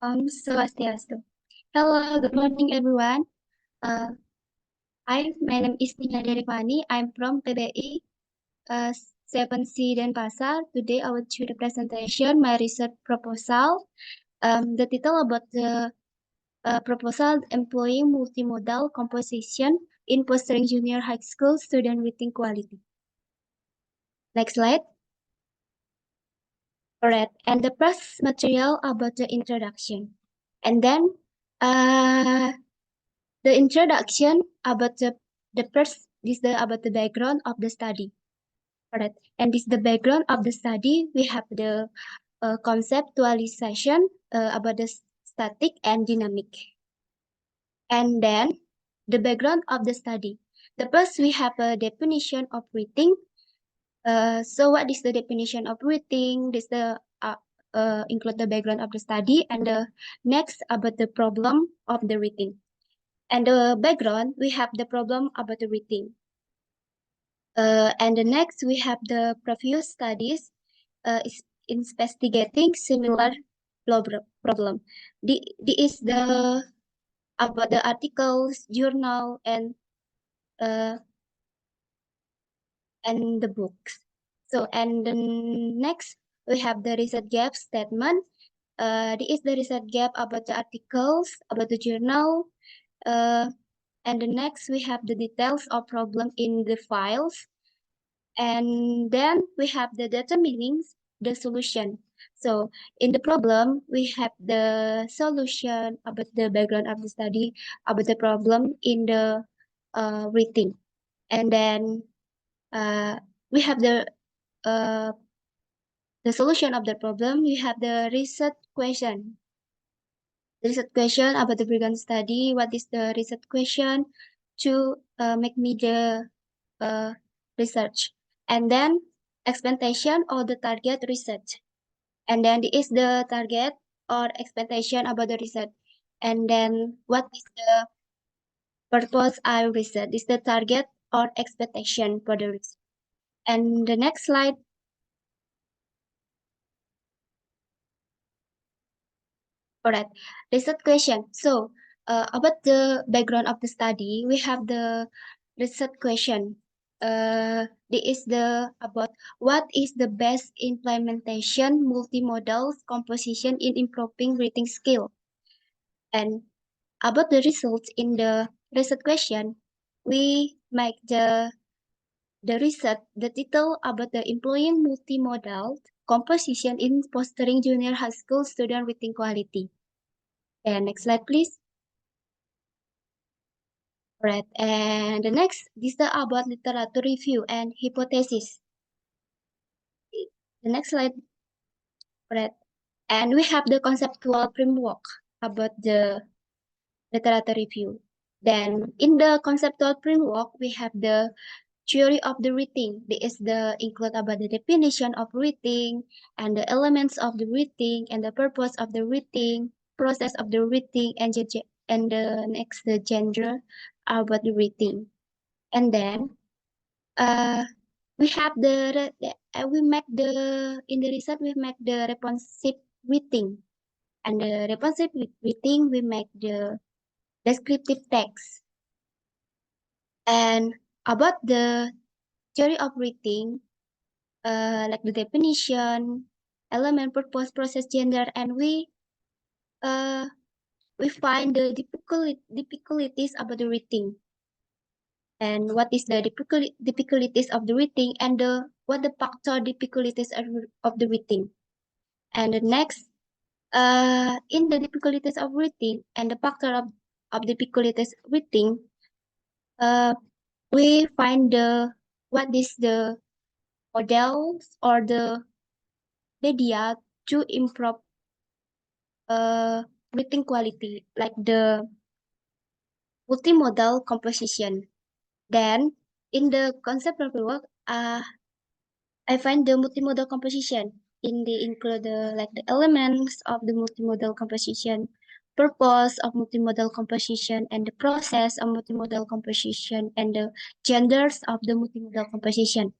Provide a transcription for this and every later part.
Om Swastiastu. Hello, good morning, everyone. My name is Tina Derivani. I'm from PBI 7C Denpasar. Today, I will do the presentation, my research proposal. The title about the proposal, Employing Multimodal Composition in Fostering Junior High School Student Reading Quality. Next slide. Alright, and the first material about the introduction. And then, the introduction about the first is about the background of the study. Alright, and this the background of the study. We have the conceptualization about the static and dynamic. And then the background of the study. The first we have a definition of reading. So what is the definition of reading? This the include the background of the study, and the next about the problem of the reading. And the background, we have the problem about the reading. And the next, we have the previous studies is investigating similar problem. The is the about the articles, journal, and the books. So, and the next, we have the research gap statement. This is the research gap about the articles, about the journal, and the next we have the details of problem in the files. And then we have the data meanings, the solution. So in the problem, we have the solution about the background of the study, about the problem in the reading. And then we have the solution of the problem. We have the research question. The research question about the background study. What is the research question to make me the research? And then expectation or the target research. And then this is the target or expectation about the research. And then what is the purpose I research? Is the target or expectation for the research. And the next slide. Alright, research question. So about the background of the study, we have the research question. This is the about what is the best implementation multimodal composition in improving reading skill. And about the results in the research question, we make the research, the title about the employing multimodal composition in fostering junior high school student reading quality. And next slide, please. Right, and the next, this is about literature review and hypothesis. The next slide. Right, and we have the conceptual framework about the literature review. Then in the conceptual framework, we have the theory of the reading. This is the include about the definition of reading and the elements of the reading and the purpose of the reading, process of the reading, and the next the genre about the reading. And then we have we make the in the research we make the responsive reading, and the responsive reading we make the descriptive text. And about the theory of reading, like the definition, element, purpose, process, gender, and we find the difficulties about the reading, and what is the difficulties of the reading, and what the factor difficulties of the reading. And the next, in the difficulties of reading and the factor of difficulties reading, we find what is the models or the media to improve reading quality, like the multimodal composition. Then in the conceptual work, I find the multimodal composition in the include like the elements of the multimodal composition, purpose of multimodal composition, and the process of multimodal composition, and the genders of the multimodal composition.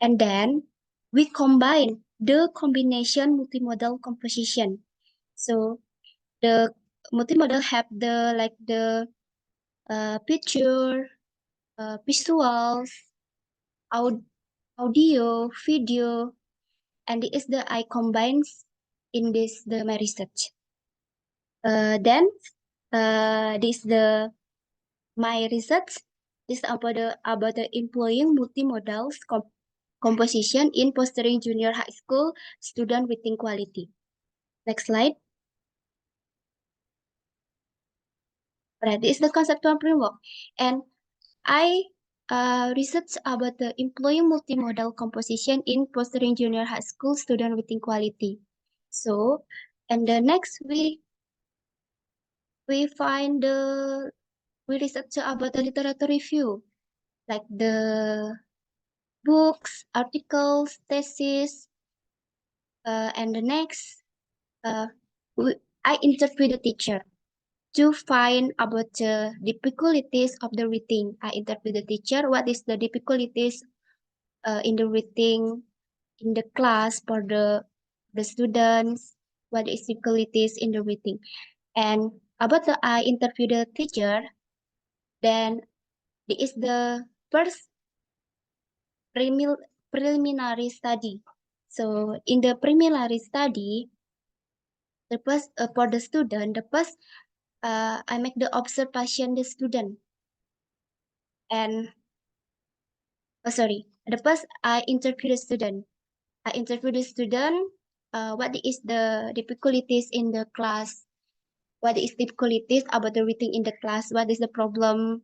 And then we combine the combination multimodal composition. So The multimodal have the picture, visuals, audio, video, and it is the I combines in this my research. Then this the my research is about the employing multimodal composition in fostering junior high school student within quality. Next slide. Right, this is the conceptual framework, and I research about the employee multimodal composition in fostering junior high school student within quality. So, and the next we find we research about the literature review, like the books, articles, thesis, and the next I interview the teacher to find about the difficulties of the reading. I interview the teacher. What is the difficulties in the reading in the class for the students? What is difficulties in the reading? And about the I interview the teacher. Then this is the first preliminary study. So in the preliminary study, the first for the student, the first I make the observation the student, and sorry, the first I interview the student. I interview the student. What is the difficulties in the class? What is difficulties about the reading in the class? What is the problem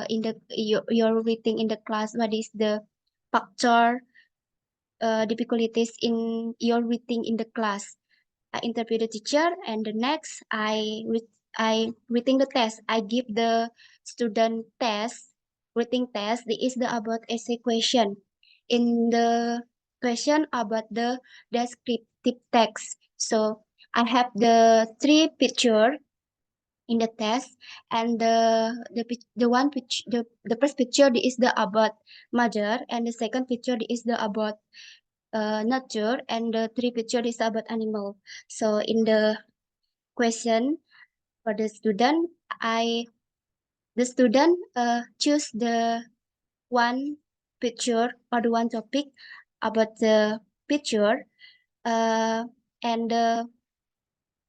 in the your reading in the class? What is the factor difficulties in your reading in the class? I interview the teacher, and the next I reading the test. I give the student test, reading test. This is the about essay question. In the question about the descriptive text. So I have the three picture in the test, and the one which the first picture is the about mother, and the second picture is the about nature, and the three picture is about animal. So in the question for the student, the student choose the one picture or the one topic about the picture, uh, and the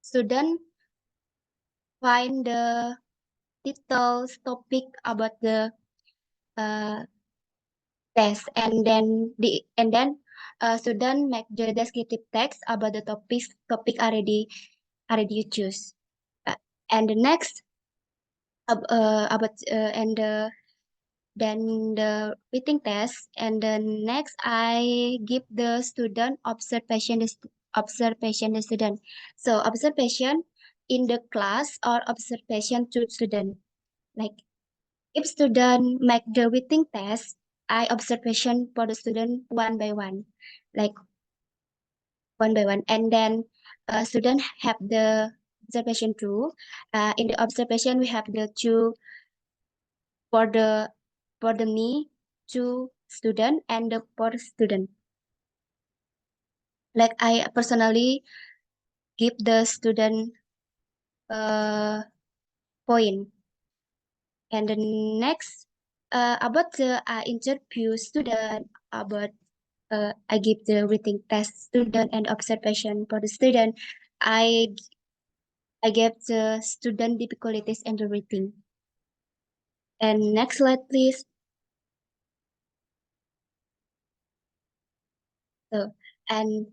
student find the details topic about the uh, test, and then student make the descriptive text about the topic already you choose. And the next about and then the reading test, and then next I give the student observation the student. So observation in the class or observation to student. Like if student make the reading test, I observation for the student one by one, like one by one, and then student have the observation too. In the observation we have the two for the me to student and the for student. Like I personally give the student point. And the next about the interview student about I give the reading test student and observation for the student. I I give the student difficulties and the reading. And next slide, please. So, and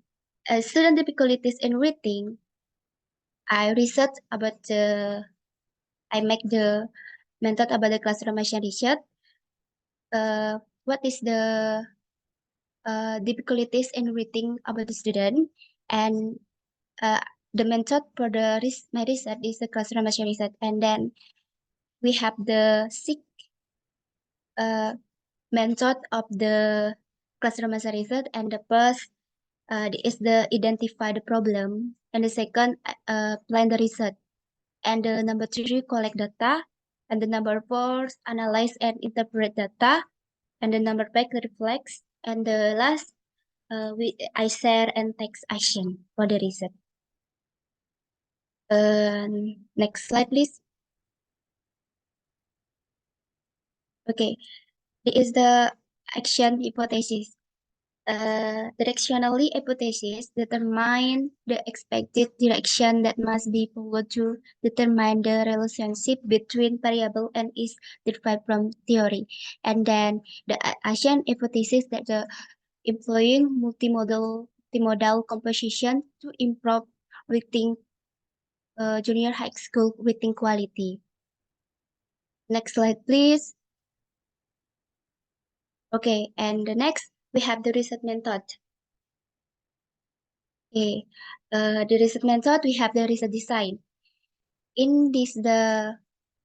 student difficulties in reading, I research about I make the method about the classroom research. What is the difficulties in reading about the student, and uh, the method for my research is the classroom research, and then we have the six method of the classroom research, and the first is the identify the problem, and the second plan the research, and the number three collect data, and the number four analyze and interpret data, and the number five reflects, and the last I share and take action for the research. Next slide, please. Okay, this is the action hypothesis. Directionally hypothesis determine the expected direction that must be followed to determine the relationship between variable and is derived from theory. And then the action hypothesis that the employing multimodal composition to improve reading junior high school reading quality. Next slide, please. Okay, and the next we have the research method. Okay, the research method we have the research design. In this,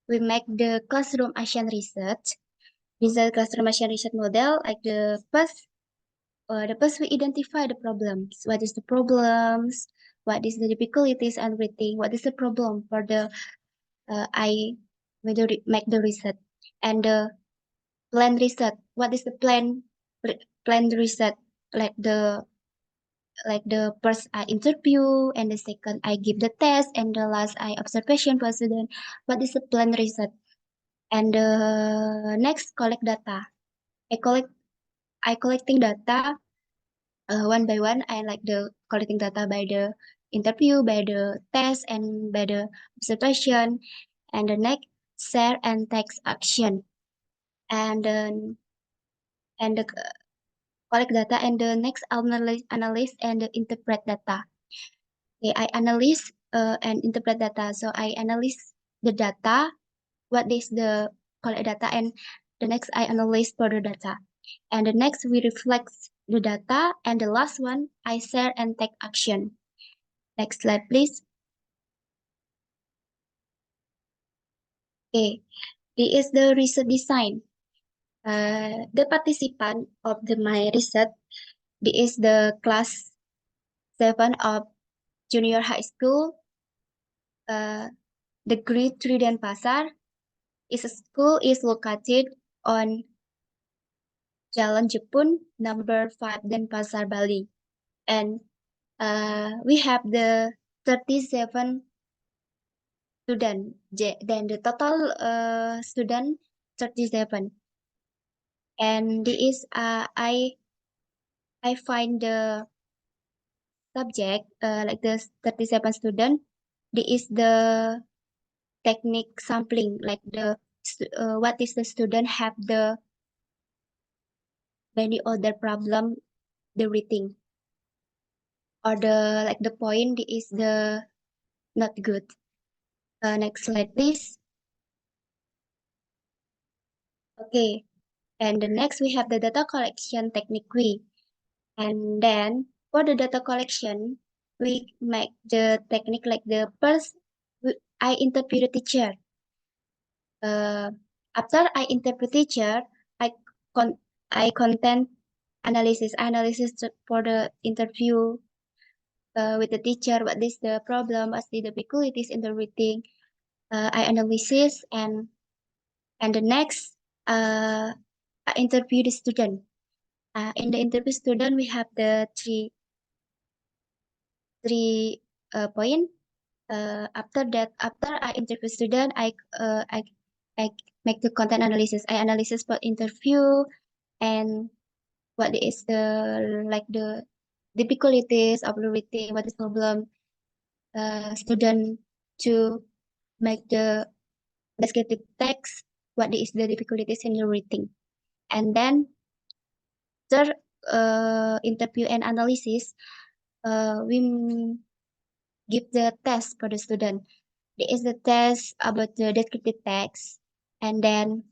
we make the classroom action research. This is the classroom action research model. Like the first we identify the problems. What is the problems? What is the difficulties and everything? What is the problem for the I make the research and the plan research. What is the plan research? Like the first I interview and the second I give the test and the last I observation for student. What is the plan research? And the next collect data. I collecting data one by one. I like the collecting data by the interview, by the test, and by the observation. And the next share and text action. And then and the collect data and the next analyze and interpret data. Okay, I analyze and interpret data. So I analyze the data, what is the collect data, and the next I analyze further data. And the next we reflect the data, and the last one I share and take action. Next slide, please. Okay, this is the research design. The participant of my research, this is the class 7 of junior high school. The Great Tri Denpasar is a school is located on Jalan Jepun, number 5, Denpasar, Bali. And we have the 37 student. Then the total student 37. And this I find the subject like the 37 student. This is the technique sampling, like what is the student have the many other problem the reading or the like the point is the not good. Next slide, please. Okay, and the next we have the data collection technique. And then for the data collection, we make the technique like the first I interview the teacher. After I interview teacher, I con I content analysis for the interview with the teacher. What is the problem? What's the difficulties in the reading? I analysis and the next I interview the student. In the interview student, we have the three point. After that, after I interview student, I make the content analysis. I analysis for interview and what is the like the difficulties of the reading, what is problem student to make the descriptive text, what is the difficulties in the reading. And then after interview and analysis, we give the test for the student. There is the test about the descriptive text, and then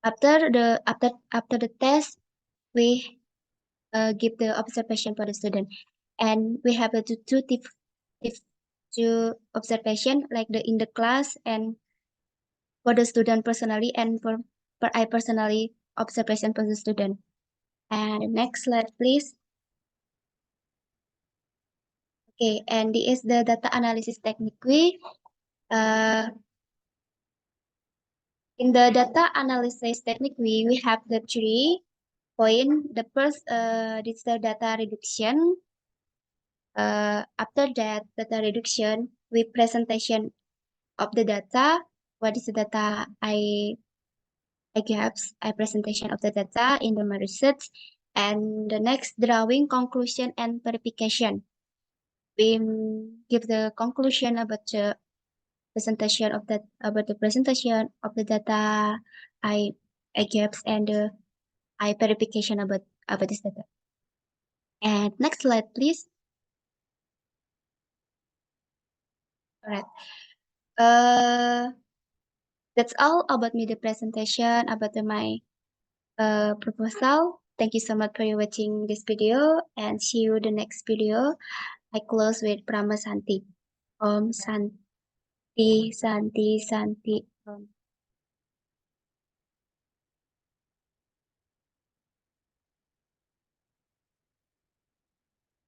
after the test, we give the observation for the student, and we have two observation like the in the class and for the student personally and for I personally observation for the student. And next slide, please. Okay, and this is the data analysis technique. In the data analysis technique, we have the 3 point. The first, digital data reduction. After that, data reduction, with presentation of the data. What is the data I presentation of the data in my research, and the next drawing conclusion and verification. We give the conclusion about the presentation of the data I gave, and I verification about this data. And next slide, please. All right. That's all about me, the presentation about my proposal. Thank you so much for watching this video, and see you the next video. I close with Prama Santi. Om Santi, Santi, Santi. Om.